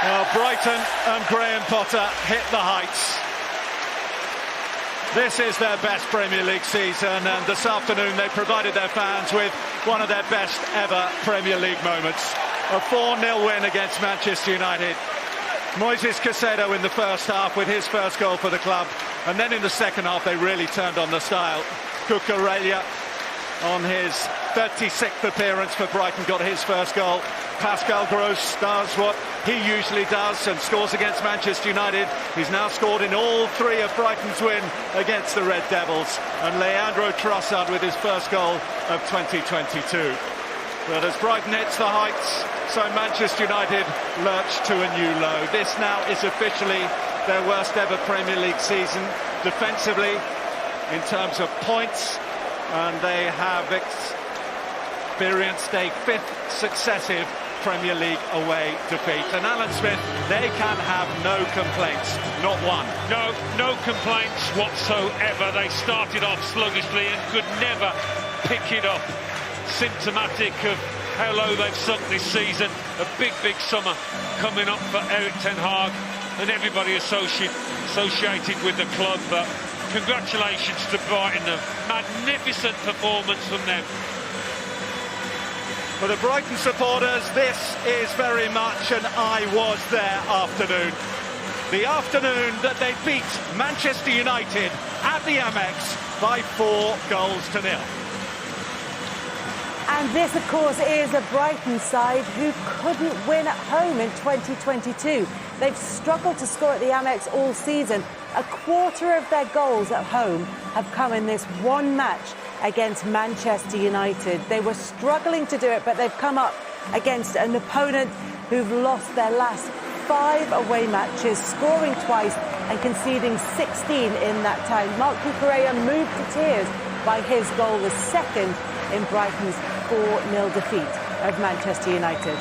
Well, Brighton and Graham Potter hit the heights. This is their best Premier League season, and this afternoon they provided their fans with one of their best ever Premier League moments. A 4-0 win against Manchester United. Moises Caicedo in the first half with his first goal for the club, and then in the second half they really turned on the style. Cucurella on his 36th appearance for Brighton got his first goal. Pascal Gross does what he usually does and scores against Manchester United. He's now scored in all three of Brighton's win against the Red Devils. And Leandro Trossard with his first goal of 2022. But as Brighton hits the heights, so Manchester United lurch to a new low. This now is officially their worst ever Premier League season defensively in terms of points, and they have experienced a fifth successive Premier League away defeat. And Alan Smith, they can have no complaints, not one. No complaints whatsoever. They started off sluggishly and could never pick it up. Symptomatic of how low they've sunk this season. A big summer coming up for Erik ten Hag and everybody associated with the club. But congratulations to Brighton, a magnificent performance from them. For the Brighton supporters, this is very much an I was there afternoon. The afternoon that they beat Manchester United at the Amex by 4-0. And this, of course, is a Brighton side who couldn't win at home in 2022. They've struggled to score at the Amex all season. A quarter of their goals at home have come in this one match against Manchester United. They were struggling to do it, but they've come up against an opponent who've lost their last 5 away matches, scoring twice and conceding 16 in that time. Marc Cucurella moved to tears by his goal, the second in Brighton's 4-0 defeat of Manchester United.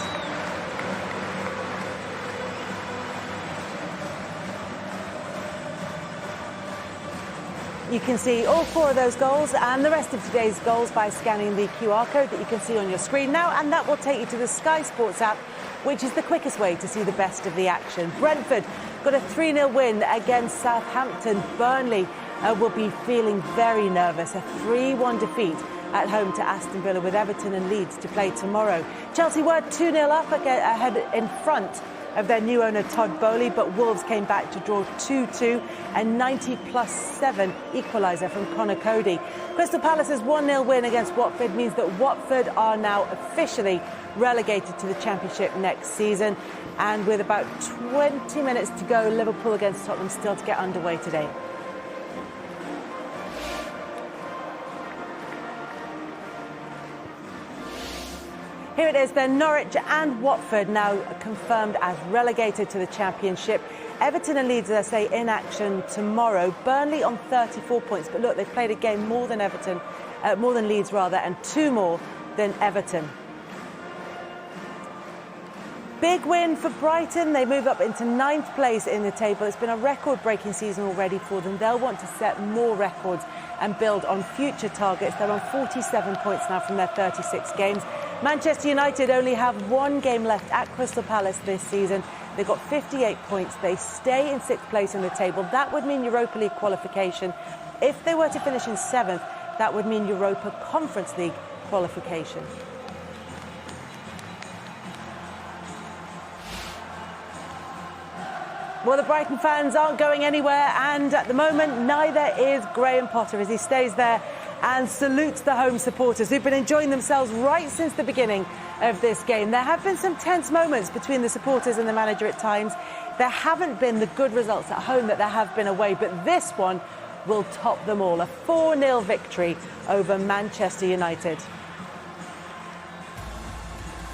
You can see all 4 of those goals and the rest of today's goals by scanning the QR code that you can see on your screen now, and that will take you to the Sky Sports app, which is the quickest way to see the best of the action. Brentford got a 3-0 win against Southampton. Burnley will be feeling very nervous. A 3-1 defeat at home to Aston Villa, with Everton and Leeds to play tomorrow. Chelsea were 2-0 up ahead in front of their new owner Todd Bowley, but Wolves came back to draw 2-2, a 90+7 equaliser from Conor Cody. Crystal Palace's 1-0 win against Watford means that Watford are now officially relegated to the Championship next season. And with about 20 minutes to go, Liverpool against Tottenham still to get underway today. Here it is then, Norwich and Watford now confirmed as relegated to the Championship. Everton and Leeds, as I say, in action tomorrow. Burnley on 34 points, but look, they've played a game more than Leeds rather, and 2 more than Everton. Big win for Brighton. They move up into 9th place in the table. It's been a record-breaking season already for them. They'll want to set more records and build on future targets. They're on 47 points now from their 36 games. Manchester United only have 1 game left at Crystal Palace this season. They've got 58 points. They stay in 6th place in the table. That would mean Europa League qualification. If they were to finish in 7th, that would mean Europa Conference League qualification. Well, the Brighton fans aren't going anywhere, and at the moment, neither is Graham Potter, as he stays there and salutes the home supporters who've been enjoying themselves right since the beginning of this game. There have been some tense moments between the supporters and the manager at times. There haven't been the good results at home that there have been away, but this one will top them all. A 4-0 victory over Manchester United.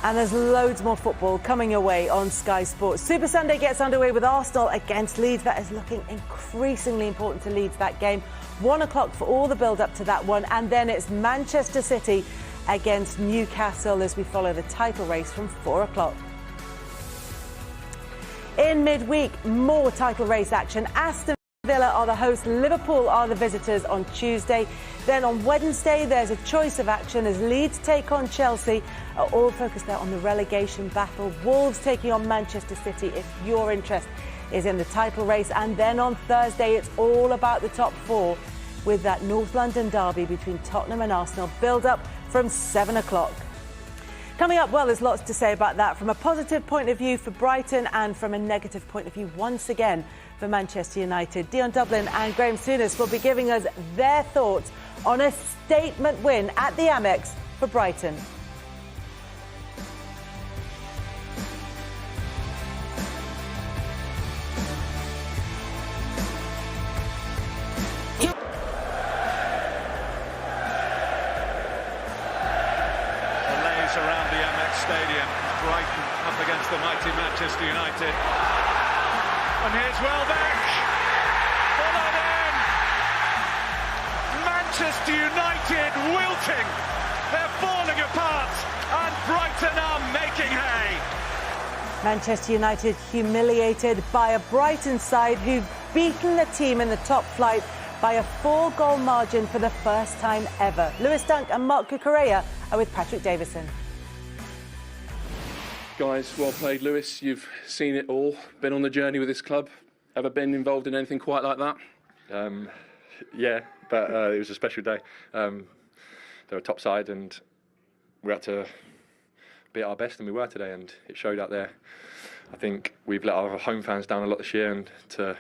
And there's loads more football coming your way on Sky Sports. Super Sunday gets underway with Arsenal against Leeds. That is looking increasingly important to Leeds, that game. 1 o'clock for all the build-up to that one. And then it's Manchester City against Newcastle as we follow the title race from 4 o'clock. In midweek, more title race action. Aston Villa are the hosts, Liverpool are the visitors on Tuesday. Then on Wednesday, there's a choice of action as Leeds take on Chelsea, all focused there on the relegation battle. Wolves taking on Manchester City if your interest is in the title race. And then on Thursday, it's all about the top four with that North London derby between Tottenham and Arsenal. Build up from 7 o'clock. Coming up, well, there's lots to say about that from a positive point of view for Brighton and from a negative point of view once again for Manchester United. Dion Dublin and Graham Souness will be giving us their thoughts on a statement win at the Amex for Brighton. Around the Amex Stadium, Brighton up against the mighty Manchester United. And here's Welbeck, followed in. Manchester United wilting, they're falling apart, and Brighton are making hay. Manchester United humiliated by a Brighton side who've beaten the team in the top flight by a 4-goal margin for the first time ever. Lewis Dunk and Mark Cucurella are with Patrick Davison. Guys, well played, Lewis. You've seen it all, been on the journey with this club. Ever been involved in anything quite like that? Yeah, but it was a special day. They were top side and we had to be at our best, and we were today, and it showed out there. I think we've let our home fans down a lot this year, and to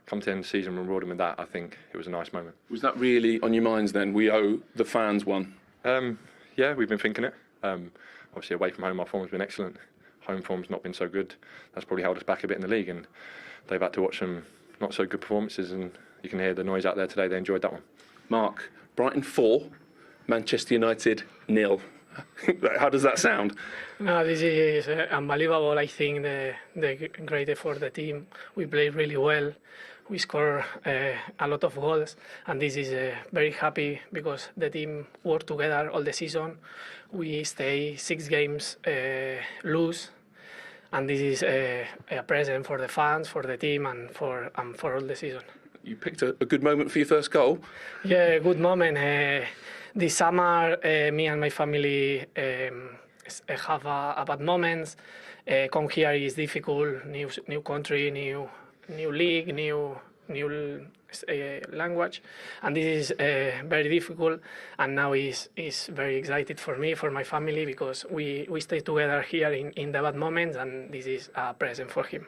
come to the end of the season and reward them with that, I think it was a nice moment. Was that really on your minds then? We owe the fans one. Yeah, we've been thinking it. Obviously, away from home, our form's been excellent. Home form's not been so good. That's probably held us back a bit in the league, and they've had to watch some not so good performances, and you can hear the noise out there today. They enjoyed that one. Mark, Brighton 4, Manchester United 0. How does that sound? No, this is unbelievable. I think the great effort of the team. We played really well. We scored a lot of goals, and this is very happy because the team worked together all the season. We stay 6 games lose, and this is a present for the fans, for the team, and for all the season. You picked a good moment for your first goal. Yeah, good moment. This summer, me and my family have a bad moments. Come here is difficult. New country, new league, new language, and this is very difficult. And now is very excited for me, for my family, because we stay together here in the bad moments, and this is a present for him.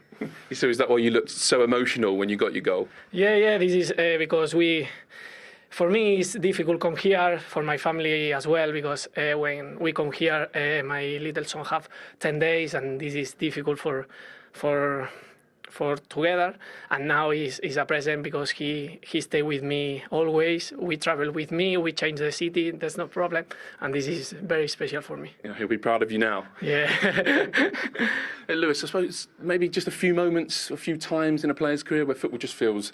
So is that why you looked so emotional when you got your goal? Yeah. This is because for me, it's difficult to come here, for my family as well, because when we come here, my little son have 10 days, and this is difficult for together. And now he's a present because he stay with me always. We travel with me, we change the city, there's no problem. And this is very special for me. Yeah, he'll be proud of you now. Yeah. Hey, Lewis, I suppose maybe just a few moments, a few times in a player's career where football just feels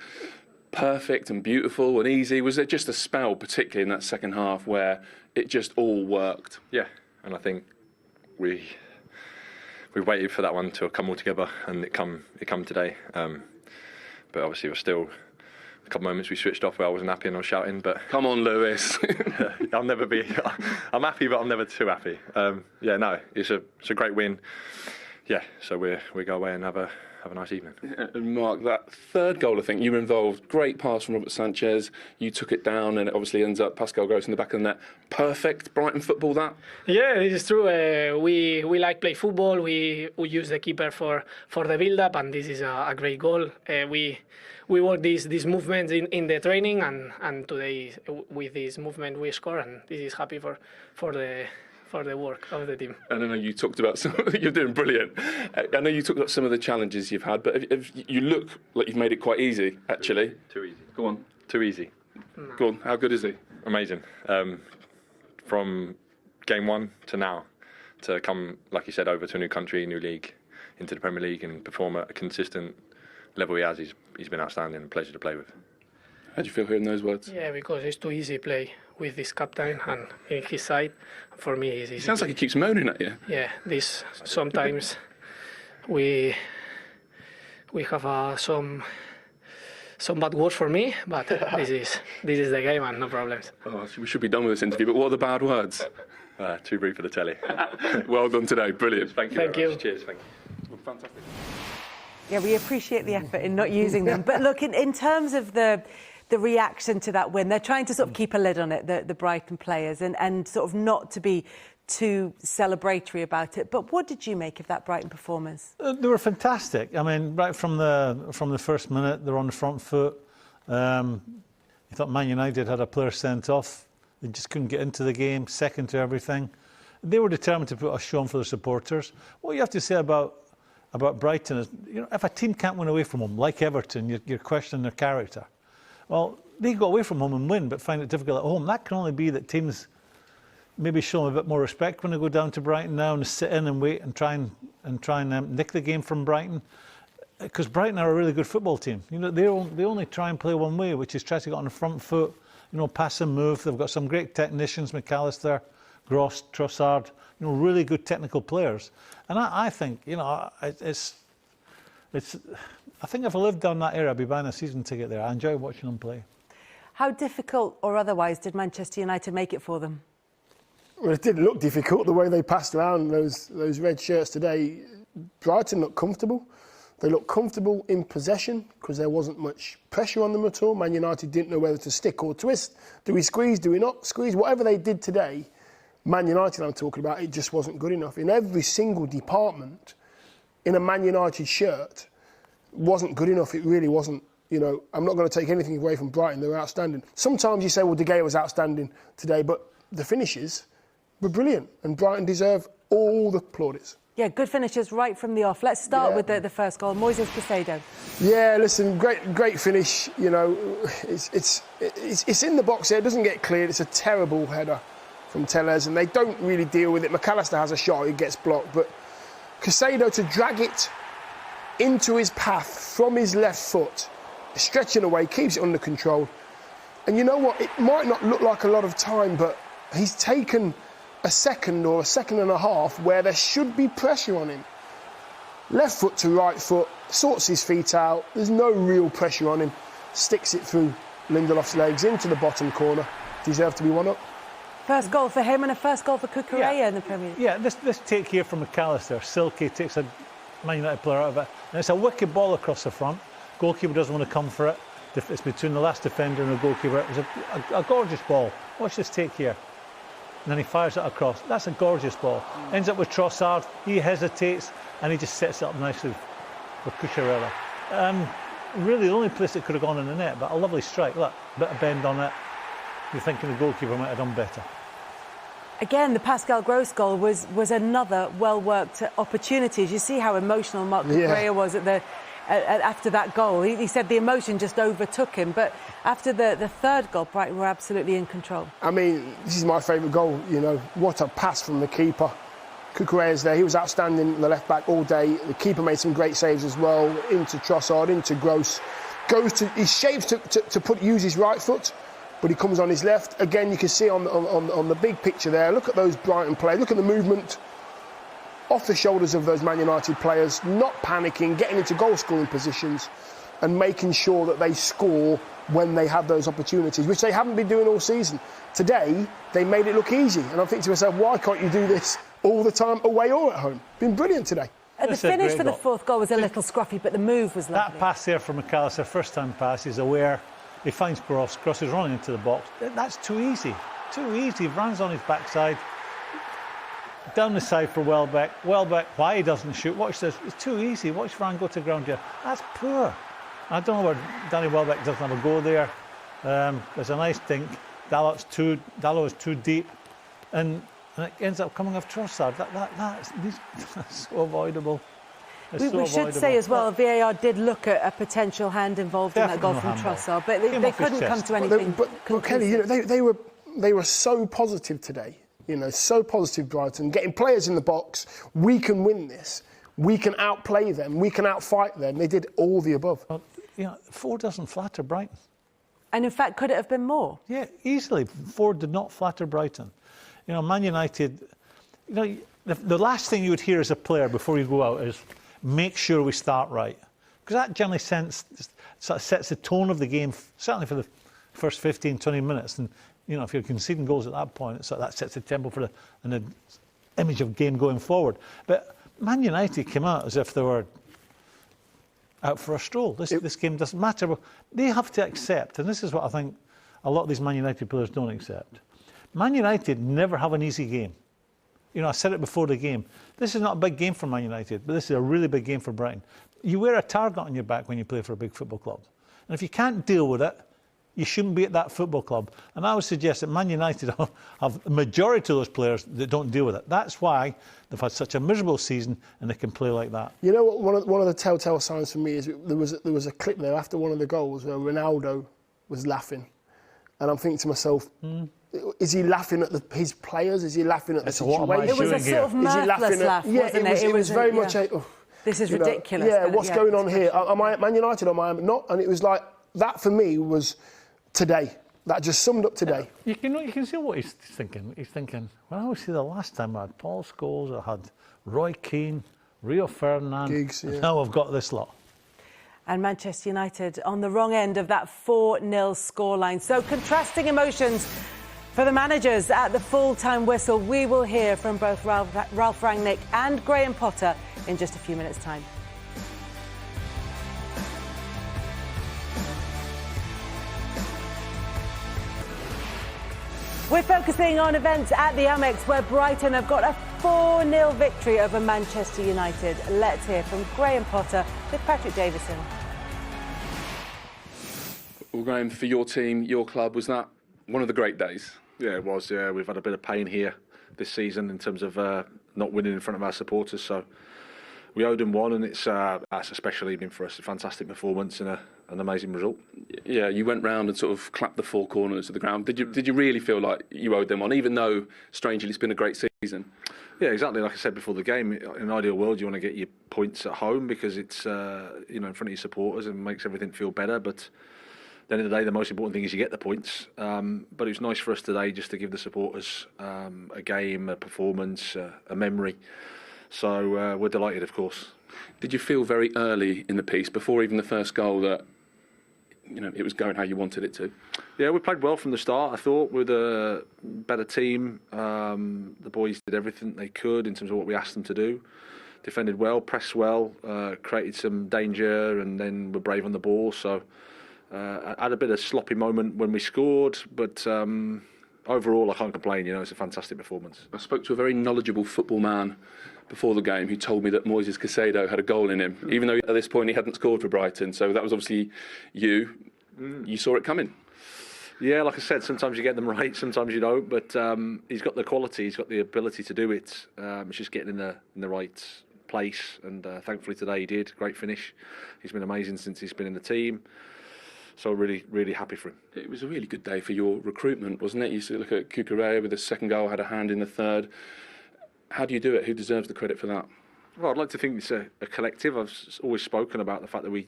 perfect and beautiful and easy. Was there just a spell, particularly in that second half, where it just all worked? Yeah, and I think we waited for that one to come all together, and it come today. But obviously, there were still a couple of moments we switched off where I wasn't happy and I was shouting. But come on, Lewis. I'll never be. I'm happy, but I'm never too happy. It's a great win. Yeah, so we go away and have a nice evening. Yeah, and Mark, that third goal, I think you were involved. Great pass from Robert Sanchez. You took it down, and it obviously ends up Pascal Gross in the back of the net. Perfect Brighton football, that. Yeah, this is true. We like play football. We use the keeper for the build up, and this is a great goal. We work these movements in the training, and today with this movement we score, and this is happy for the work of the team. And I know you talked about you're doing brilliant. I know you talked about some of the challenges you've had, but if you look like you've made it quite easy, actually. Too easy. Go on. Too easy. Go on. How good is he? Amazing. From game one to now, to come, like you said, over to a new country, new league, into the Premier League, and perform at a consistent level he has, he's been outstanding. A pleasure to play with. How do you feel hearing those words? Yeah, because it's too easy play with this captain and in his side. For me, it's easy. It sounds like he keeps moaning at you. Yeah, this sometimes we have some some bad words for me, but this is the game and no problems. Oh, we should be done with this interview, but what are the bad words? Too brief for the telly. Well done today, brilliant. Thank you. Thank very you. much. Cheers. Thank you. Fantastic. Yeah, we appreciate the effort in not using them. But look, in terms of the reaction to that win, they're trying to sort of keep a lid on it, the Brighton players, and sort of not to be too celebratory about it. But what did you make of that Brighton performance? They were fantastic. I mean, right from the first minute, they're on the front foot. I thought Man United had a player sent off. They just couldn't get into the game, second to everything. They were determined to put a show on for the supporters. What you have to say about Brighton is, you know, if a team can't win away from home, like Everton, you're questioning their character. Well, they go away from home and win, but find it difficult at home. That can only be that teams maybe show them a bit more respect when they go down to Brighton now and sit in and wait and try and nick the game from Brighton. Because Brighton are a really good football team. You know, they only try and play one way, which is try to get on the front foot, you know, pass and move. They've got some great technicians, McAllister, Gross, Trossard, you know, really good technical players. And I think, you know, I think if I lived down that area, I'd be buying a season ticket there. I enjoy watching them play. How difficult or otherwise did Manchester United make it for them? Well, it didn't look difficult the way they passed around those red shirts today. Brighton looked comfortable. They looked comfortable in possession because there wasn't much pressure on them at all. Man United didn't know whether to stick or twist. Do we squeeze? Do we not squeeze? Whatever they did today, Man United I'm talking about, it just wasn't good enough. In every single department, in a Man United shirt, wasn't good enough. It really wasn't. You know, I'm not going to take anything away from Brighton. They were outstanding. Sometimes you say, well, De Gea was outstanding today, but the finishes were brilliant, and Brighton deserve all the plaudits. Yeah, good finishes right from the off. Let's start with the first goal. Moises Caicedo. Yeah, listen, great finish. You know, it's in the box here. It doesn't get cleared. It's a terrible header from Tellez, and they don't really deal with it. McAllister has a shot. It gets blocked, but Caicedo to drag it into his path from his left foot, stretching away, keeps it under control. And you know what? It might not look like a lot of time, but he's taken a second or a second and a half where there should be pressure on him. Left foot to right foot, sorts his feet out. There's no real pressure on him. Sticks it through Lindelof's legs into the bottom corner. Deserved to be one up. First goal for him and a first goal for Cucurella in the Premier League. Yeah, this take here from McAllister. Silky takes a Man United player out of it. And it's a wicked ball across the front. Goalkeeper doesn't want to come for it. It's between the last defender and the goalkeeper. It was a gorgeous ball. Watch this take here. And then he fires it across. That's a gorgeous ball. Ends up with Trossard. He hesitates and he just sets it up nicely with Cucurella. Really, the only place it could have gone in the net, but a lovely strike. Look, bit of bend on it. You're thinking the goalkeeper might have done better. Again, the Pascal Gross goal was another well-worked opportunity. You see how emotional Marc Cucurella was after that goal. He said the emotion just overtook him. But after the third goal, Brighton were absolutely in control. I mean, this is my favourite goal, you know. What a pass from the keeper. Cucurella's there. He was outstanding the left-back all day. The keeper made some great saves as well. Into Trossard, into Gross. He shapes to use his right foot, but he comes on his left. Again, you can see on the big picture there, look at those Brighton players, look at the movement off the shoulders of those Man United players, not panicking, getting into goal-scoring positions and making sure that they score when they have those opportunities, which they haven't been doing all season. Today, they made it look easy. And I'm thinking to myself, why can't you do this all the time, away or at home? Been brilliant today. The finish for the fourth goal was a little scruffy, but the move was lovely. That pass there from McAllister, first time pass, he's aware. He finds Gross. Gross is running into the box. That's too easy. Too easy. Runs on his backside. Down the side for Welbeck. Welbeck, why he doesn't shoot? Watch this. It's too easy. Watch Varane go to ground here. That's poor. I don't know where Danny Welbeck doesn't have a go there. There's a nice dink. Dalot is too deep. And it ends up coming off Trossard. That's so avoidable. We should say as well, VAR did look at a potential hand involved in that goal from Trossard, but they couldn't come to anything. But Kelly, you know, they were so positive today. You know, so positive, Brighton, getting players in the box. We can win this. We can outplay them. We can outfight them. They did all the above. Well, you know, 4 doesn't flatter Brighton. And in fact, could it have been more? Yeah, easily. 4 did not flatter Brighton. You know, Man United. You know, the last thing you would hear as a player before you go out is, make sure we start right. Because that generally sort of sets the tone of the game, certainly for the first 15, 20 minutes. And, you know, if you're conceding goals at that point, so that sets the tempo for the image of game going forward. But Man United came out as if they were out for a stroll. This game doesn't matter. They have to accept, and this is what I think a lot of these Man United players don't accept. Man United never have an easy game. You know, I said it before the game. This is not a big game for Man United, but this is a really big game for Brighton. You wear a target on your back when you play for a big football club. And if you can't deal with it, you shouldn't be at that football club. And I would suggest that Man United have a majority of those players that don't deal with it. That's why they've had such a miserable season and they can play like that. You know what? One of the telltale signs for me is there was a clip there after one of the goals where Ronaldo was laughing. And I'm thinking to myself, is he laughing at his players? Is he laughing at the situation? It was a sort of mirthless laugh, wasn't it? It was very much a... Oh, this is ridiculous. Yeah, what's going on here? Am I at Man United or am I not? And it was like, that for me was today. That just summed up today. You can see what he's thinking. He's thinking, well, I always see the last time I had Paul Scholes, I had Roy Keane, Rio Ferdinand, Giggs, yeah. And now I've got this lot. And Manchester United on the wrong end of that 4-0 scoreline. So contrasting emotions for the managers at the full-time whistle. We will hear from both Ralph Rangnick and Graham Potter in just a few minutes' time. We're focusing on events at the Amex where Brighton have got a 4-0 victory over Manchester United. Let's hear from Graham Potter with Patrick Davison. Well, Graham, for your team, your club, was that one of the great days? Yeah, it was. Yeah, we've had a bit of pain here this season in terms of not winning in front of our supporters. So we owed them one, and that's a special evening for us. A fantastic performance and an amazing result. Yeah, you went round and sort of clapped the four corners of the ground. Did you really feel like you owed them one, even though, strangely, it's been a great season? Yeah, exactly. Like I said before the game, in an ideal world, you want to get your points at home because it's in front of your supporters and makes everything feel better. But at the end of the day, the most important thing is you get the points. But it was nice for us today just to give the supporters a game, a performance, a memory. So we're delighted, of course. Did you feel very early in the piece, before even the first goal, that it was going how you wanted it to? Yeah, we played well from the start. I thought with a better team. The boys did everything they could in terms of what we asked them to do. Defended well, pressed well, created some danger, and then were brave on the ball. So I had a bit of a sloppy moment when we scored, but overall I can't complain. It's a fantastic performance. I spoke to a very knowledgeable football man before the game who told me that Moises Caicedo had a goal in him, even though at this point he hadn't scored for Brighton. So that was obviously you. You saw it coming. Yeah, like I said, sometimes you get them right, sometimes you don't. But he's got the quality, he's got the ability to do it. It's just getting in the right place, and thankfully today he did. Great finish. He's been amazing since he's been in the team. So really, really happy for him. It was a really good day for your recruitment, wasn't it? You see, look at Cucurella with the second goal, had a hand in the third. How do you do it? Who deserves the credit for that? Well, I'd like to think it's a collective. I've always spoken about the fact that we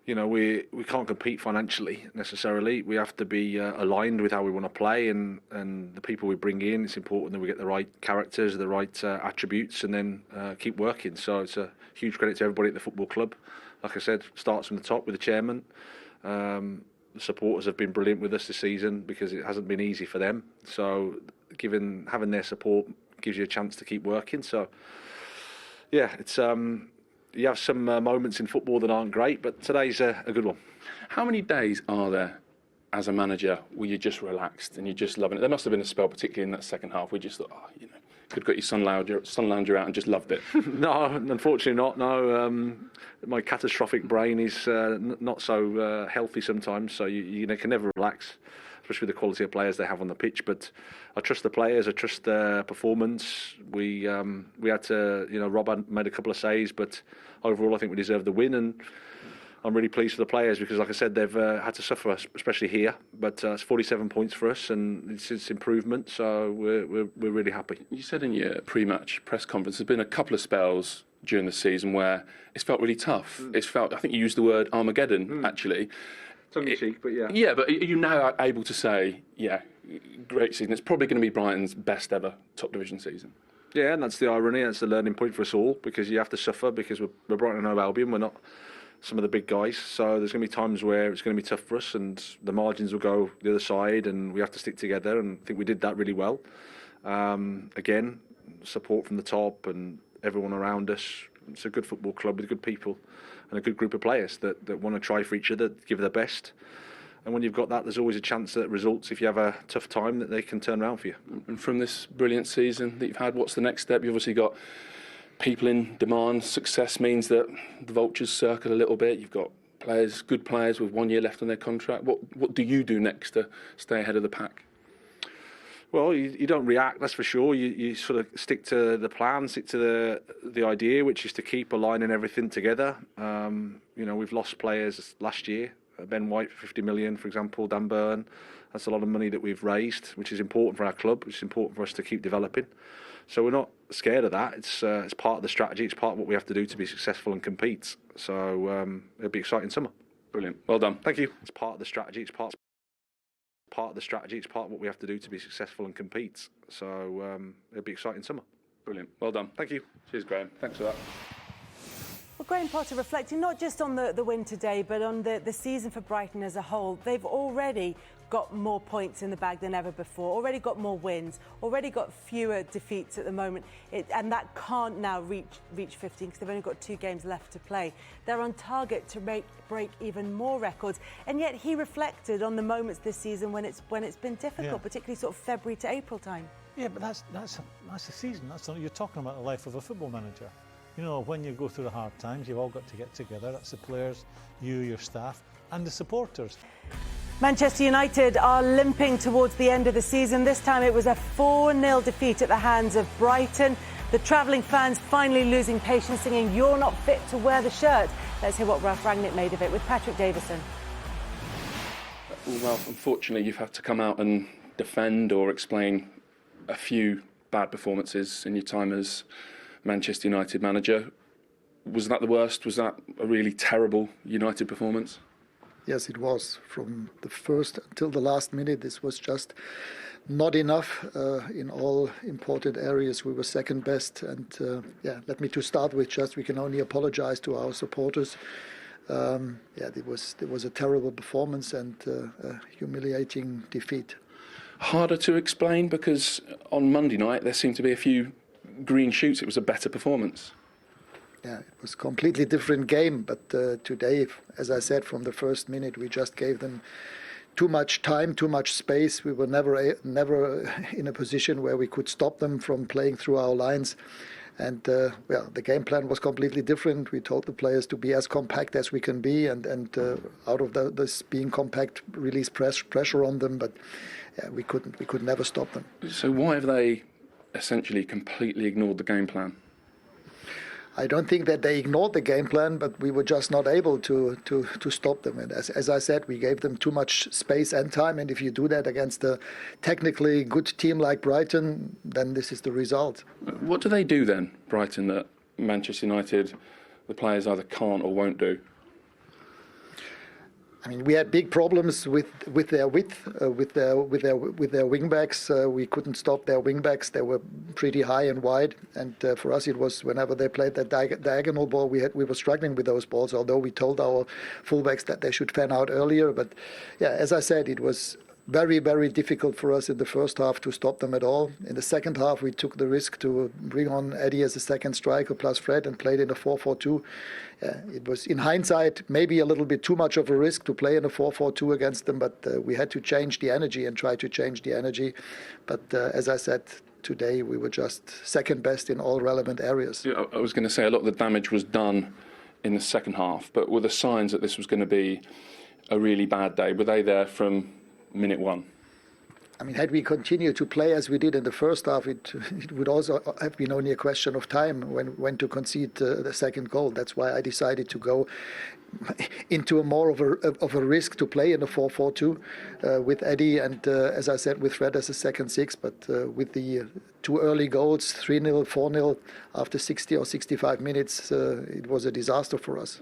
can't compete financially necessarily. We have to be aligned with how we want to play, and the people we bring in. It's important that we get the right characters, the right attributes, and then keep working. So it's a huge credit to everybody at the football club. Like I said, starts from the top with the chairman. The supporters have been brilliant with us this season because it hasn't been easy for them. So having their support gives you a chance to keep working. So yeah, it's you have some moments in football that aren't great, but today's a good one. How many days are there as a manager where you're just relaxed and you're just loving it? There must have been a spell, particularly in that second half, where you just thought, could have got your sun lounger out and just loved it. No, unfortunately not. No, my catastrophic brain is not so healthy sometimes, so you can never relax, especially with the quality of players they have on the pitch. But I trust the players. I trust their performance. We had to, Rob made a couple of saves, but overall I think we deserved the win, and I'm really pleased for the players because, like I said, they've had to suffer, especially here. But it's 47 points for us, and it's improvement. So we're really happy. You said in your pre-match press conference there's been a couple of spells during the season where it's felt really tough. It's felt, I think you used the word Armageddon actually. Tongue in cheek, but yeah. Yeah, but are you now able to say, great season? It's probably going to be Brighton's best ever top division season. Yeah, and that's the irony. That's the learning point for us all, because you have to suffer because we're Brighton and Hove Albion. We're not some of the big guys. So there's going to be times where it's going to be tough for us, and the margins will go the other side, and we have to stick together. And I think we did that really well. Again, support from the top and everyone around us. It's a good football club with good people and a good group of players that want to try for each other, give their best. And when you've got that, there's always a chance that results, if you have a tough time, that they can turn around for you. And from this brilliant season that you've had, what's the next step? You've obviously got people in demand. Success means that the vultures circle a little bit. You've got players, good players with 1 year left on their contract. What do you do next to stay ahead of the pack? Well, you don't react, that's for sure. You sort of stick to the plan, stick to the idea, which is to keep aligning everything together. We've lost players last year. Ben White for 50 million, for example, Dan Burn. That's a lot of money that we've raised, which is important for our club, which is important for us to keep developing. So we're not scared of that. It's part of the strategy. It's part of what we have to do to be successful and compete. So it'll be an exciting summer. Brilliant. Well done. Thank you. It's part of the strategy. It's part of the strategy. It's part of what we have to do to be successful and compete. So it'll be an exciting summer. Brilliant. Well done. Thank you. Cheers, Graham. Thanks for that. Well, Graham Potter reflecting not just on the win today, but on the season for Brighton as a whole. They've already got more points in the bag than ever before, already got more wins, already got fewer defeats at the moment, and that can't now reach 15 because they've only got 2 games left to play. They're on target to break even more records, and yet he reflected on the moments this season when it's been difficult, particularly sort of February to April time. Yeah, but that's a season. That's not, you're talking about the life of a football manager. You know, when you go through the hard times, you've all got to get together. That's the players, you, your staff, and the supporters. Manchester United are limping towards the end of the season. This time it was a 4-0 defeat at the hands of Brighton. The travelling fans finally losing patience, singing, "You're not fit to wear the shirt." Let's hear what Ralph Rangnick made of it with Patrick Davison. Well, unfortunately, you've had to come out and defend or explain a few bad performances in your time as Manchester United manager. Was that the worst? Was that a really terrible United performance? Yes, it was. From the first until the last minute, this was just not enough in all important areas. We were second best. And let me to start with just, we can only apologize to our supporters. It was a terrible performance and a humiliating defeat. Harder to explain because on Monday night there seemed to be a few green shoots. It was a better performance. Yeah, it was a completely different game, but today, as I said, from the first minute, we just gave them too much time, too much space. We were never in a position where we could stop them from playing through our lines. And the game plan was completely different. We told the players to be as compact as we can be, and out of this being compact, release pressure on them. But we could never stop them. So why have they essentially completely ignored the game plan? I don't think that they ignored the game plan, but we were just not able to stop them. And as I said, we gave them too much space and time. And if you do that against a technically good team like Brighton, then this is the result. What do they do then, Brighton, that Manchester United, the players either can't or won't do? I mean, we had big problems with their width, with their wing backs. We couldn't stop their wing backs. They were pretty high and wide, and for us it was whenever they played that diagonal ball, we were struggling with those balls. Although we told our fullbacks that they should fan out earlier, but as I said, it was very, very difficult for us in the first half to stop them at all. In the second half, we took the risk to bring on Eddie as a second striker plus Fred and played in a 4-4-2. It was, in hindsight, maybe a little bit too much of a risk to play in a 4-4-2 against them, but we had to change the energy and try to change the energy. But as I said, today we were just second best in all relevant areas. Yeah, I was going to say a lot of the damage was done in the second half, but were the signs that this was going to be a really bad day? Were they there from minute one? I mean, had we continued to play as we did in the first half, it would also have been only a question of time when to concede the second goal. That's why I decided to go into a more of a risk to play in a 4-4-2 with Eddie and, as I said, with Fred as a second six. But with the 2 early goals, 3-0, 4-0, after 60 or 65 minutes, it was a disaster for us.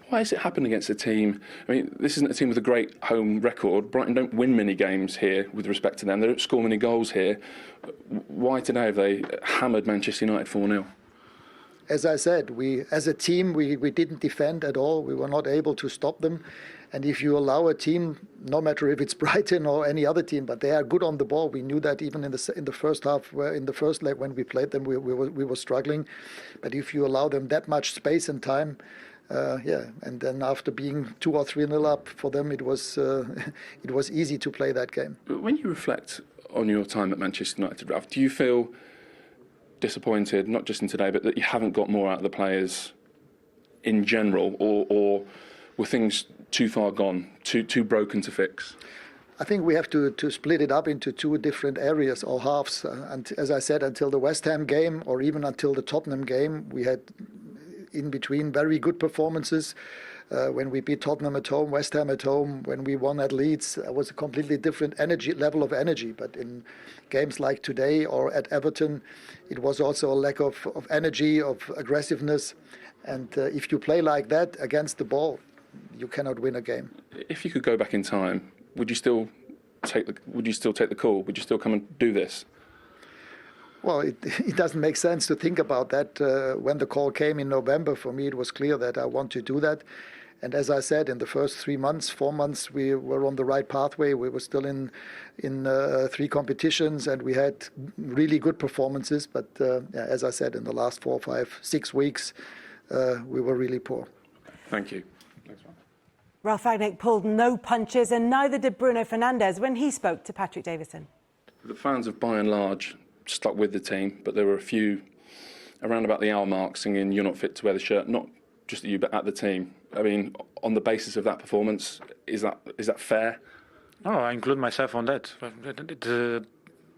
Why has it happened against a team? I mean, this isn't a team with a great home record. Brighton don't win many games here with respect to them. They don't score many goals here. Why today have they hammered Manchester United 4-0? as I said, as a team, we didn't defend at all. We were not able to stop them. And if you allow a team, no matter if it's Brighton or any other team, but they are good on the ball. We knew that even in the first half, in the first leg when we played them, we were struggling. But if you allow them that much space and time, and then after being 2 or 3-0 up for them, it was easy to play that game. When you reflect on your time at Manchester United, Ralph, do you feel disappointed, not just in today, but that you haven't got more out of the players in general, or were things too far gone, too broken to fix? I think we have to split it up into 2 different areas or halves. And as I said, until the West Ham game or even until the Tottenham game, we had in between very good performances. When we beat Tottenham at home, West Ham at home, when we won at Leeds, it was a completely different level of energy. But in games like today or at Everton, it was also a lack of energy, of aggressiveness. And if you play like that against the ball, you cannot win a game. If you could go back in time, would you still take the call? Would you still come and do this? Well, it doesn't make sense to think about that. When the call came in November, for me, it was clear that I want to do that. And as I said, in the first 4 months, we were on the right pathway. We were still in 3 competitions, and we had really good performances. But as I said, in the last 4, 5, 6 weeks, we were really poor. Thank you. Next one. Ralf Rangnick pulled no punches, and neither did Bruno Fernandes when he spoke to Patrick Davison. The fans have, by and large, stuck with the team, but there were a few around about the hour mark singing "You're not fit to wear the shirt," not just at you, but at the team. I mean, on the basis of that performance, is that fair? No, I include myself on that.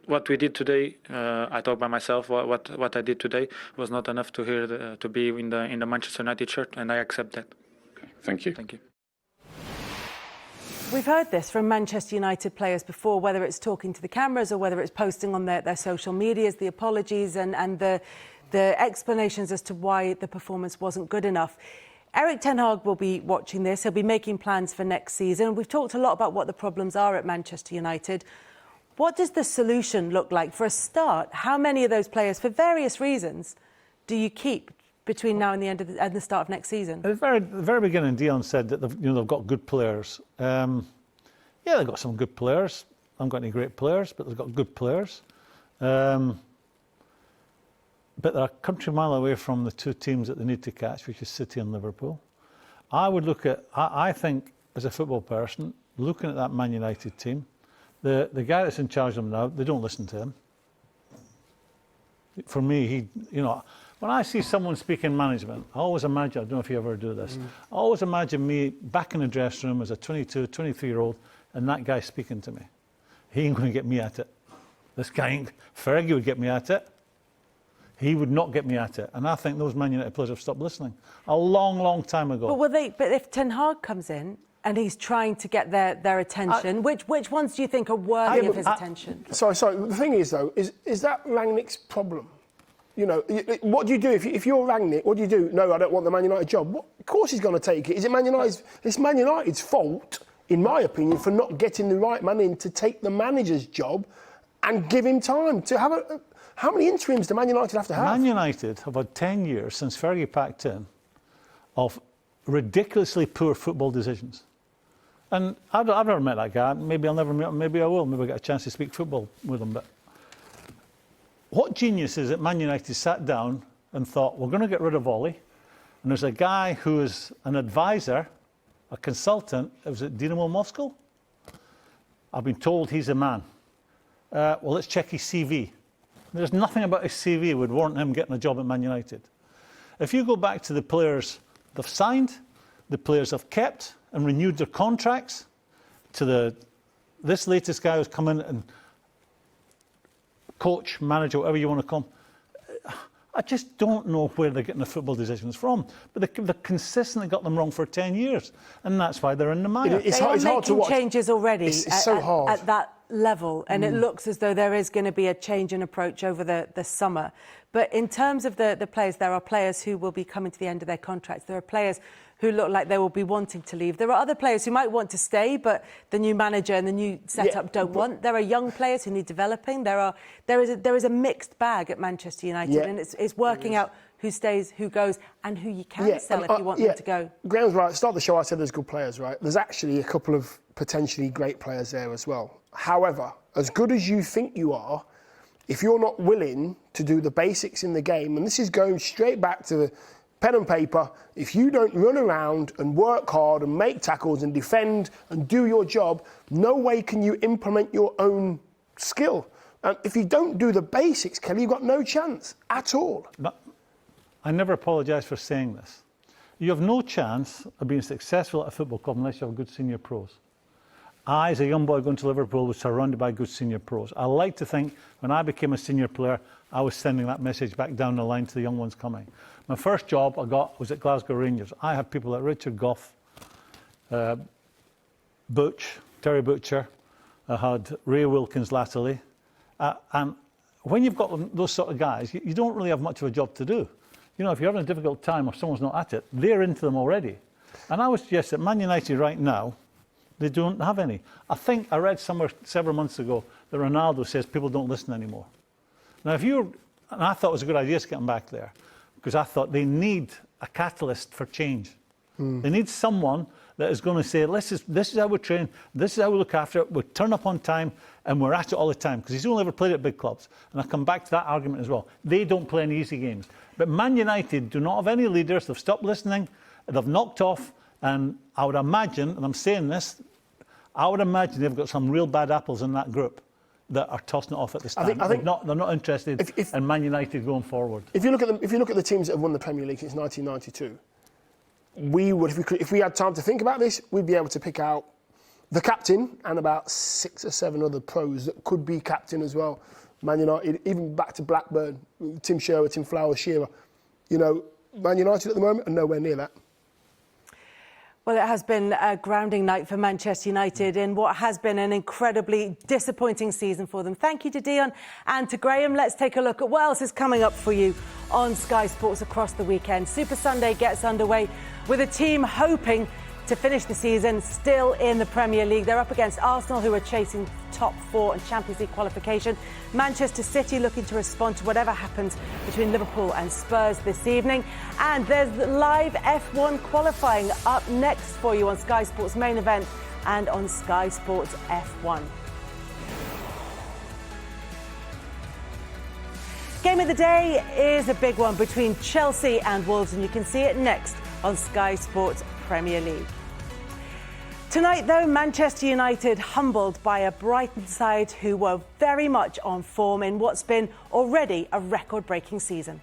What we did today, I talk by myself. What I did today was not enough to hear to be in the Manchester United shirt, and I accept that. Okay. Thank you. Thank you. We've heard this from Manchester United players before, whether it's talking to the cameras or whether it's posting on their social medias, the apologies and the explanations as to why the performance wasn't good enough. Erik ten Hag will be watching this. He'll be making plans for next season. We've talked a lot about what the problems are at Manchester United. What does the solution look like? For a start, how many of those players, for various reasons, do you keep between now and the start of next season? At the very beginning, Dion said that they've got good players. Yeah, they've got some good players. I haven't got any great players, but they've got good players. But they're a country mile away from the 2 teams that they need to catch, which is City and Liverpool. I think, as a football person, looking at that Man United team, the guy that's in charge of them now, they don't listen to him. For me, when I see someone speaking management, I always imagine, I don't know if you ever do this, I always imagine me back in the dressing room as a 22, 23-year-old, and that guy speaking to me. He ain't going to get me at it. This guy, Fergie would get me at it. He would not get me at it. And I think those Man United players have stopped listening a long, long time ago. But if Ten Hag comes in and he's trying to get their attention, which ones do you think are worthy of his attention? Sorry. The thing is, though, is that Rangnick's problem? You know, what do you do if you're Rangnick? What do you do? No, I don't want the Man United job. Of course he's going to take it. Is it Man United's? It's Man United's fault, in my opinion, for not getting the right man in to take the manager's job and give him time to have a. How many interims do Man United have to have? Man United have had 10 years since Fergie packed in of ridiculously poor football decisions. And I've never met that guy. Maybe I'll never meet him. Maybe I will. Maybe I'll get a chance to speak football with him. But what genius is it Man United sat down and thought, we're going to get rid of Ollie. And there's a guy who is an advisor, a consultant. Was it Dinamo Moscow? I've been told he's a man. Well, let's check his CV. There's nothing about his CV that would warrant him getting a job at Man United. If you go back to the players they've signed, the players they've kept and renewed their contracts, to this latest guy who's come in and coach, manager, whatever you want to call him, I just don't know where they're getting the football decisions from. But they've consistently got them wrong for 10 years. And that's why they're in the mire. It's hard to watch. Changes already it's so hard. At that level. And it looks as though there is going to be a change in approach over the summer. But in terms of the players, there are players who will be coming to the end of their contracts. There are players who look like they will be wanting to leave. There are other players who might want to stay, but the new manager and the new setup don't want. There are young players who need developing. There is a mixed bag at Manchester United, and it's working out who stays, who goes, and who you can sell if you want them to go. Graham's right. At the start of the show, I said there's good players, right? There's actually a couple of potentially great players there as well. However, as good as you think you are, if you're not willing to do the basics in the game, and this is going straight back to pen and paper, if you don't run around and work hard and make tackles and defend and do your job, no way can you implement your own skill. And if you don't do the basics, Kelly, you've got no chance at all. But I never apologise for saying this. You have no chance of being successful at a football club unless you have good senior pros. I, as a young boy going to Liverpool, was surrounded by good senior pros. I like to think when I became a senior player, I was sending that message back down the line to the young ones coming. My first job I got was at Glasgow Rangers. I had people like Richard Gough, Butch, Terry Butcher. I had Ray Wilkins latterly. And when you've got those sort of guys, you don't really have much of a job to do. You know, if you're having a difficult time or someone's not at it, they're into them already. And I would suggest that Man United right now, they don't have any. I think I read somewhere several months ago that Ronaldo says people don't listen anymore. Now, and I thought it was a good idea to get them back there, because I thought they need a catalyst for change. They need someone that is going to say, this is how we train, this is how we look after it, we turn up on time, and we're at it all the time, because he's only ever played at big clubs. And I come back to that argument as well. They don't play any easy games. But Man United do not have any leaders. They've stopped listening. They've knocked off. And I would imagine, and I'm saying this, I would imagine they've got some real bad apples in that group that are tossing it off at the stand. I think they're not interested in Man United going forward. If you look at the teams that have won the Premier League since 1992, if we had time to think about this, we'd be able to pick out the captain and about 6 or 7 other pros that could be captain as well. Man United, even back to Blackburn, Tim Sherwood, Tim Flowers, Shearer. You know, Man United at the moment are nowhere near that. Well, it has been a grounding night for Manchester United in what has been an incredibly disappointing season for them. Thank you to Dion and to Graham. Let's take a look at what else is coming up for you on Sky Sports across the weekend. Super Sunday gets underway with a team hoping to finish the season still in the Premier League. They're up against Arsenal, who are chasing top 4 and Champions League qualification. Manchester City looking to respond to whatever happens between Liverpool and Spurs this evening. And there's live F1 qualifying up next for you on Sky Sports Main Event and on Sky Sports F1. Game of the day is a big one between Chelsea and Wolves, and you can see it next on Sky Sports Premier League. Tonight, though, Manchester United humbled by a Brighton side who were very much on form in what's been already a record-breaking season.